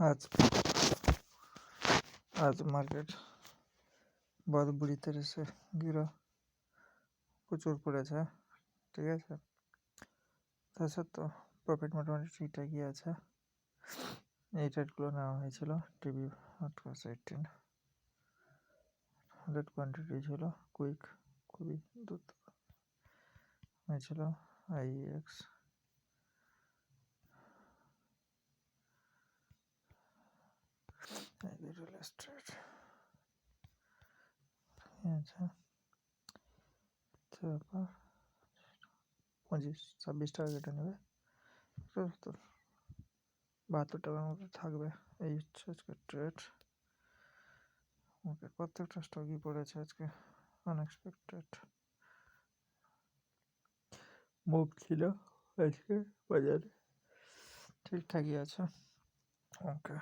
आज आज मार्केट बहुत बुरी तरह से गिरा, প্রচুর পড়েছে। ঠিক আছে, তা সত্ত্বেও প্রফিট মোটামুটি ঠিকঠাকই আছে। এই ট্রেডগুলো নেওয়া হয়েছিল টিভি 18 100 কোয়ান্টিটি ছিল, কুইক, খুবই দ্রুত হয়েছিল। আইএক্স রিয়েল এস্টেট আচ্ছা, তারপর 25-26 টাকা কেটে নেবে, 72 টাকার মতো থাকবে। এই হচ্ছে আজকে ট্রেড। ওকে, প্রত্যেকটা স্টকই পড়েছে আজকে, আনএক্সপেক্টেড মুভ ছিল আজকে বাজারে, ঠিকঠাকই আছে। ওকে।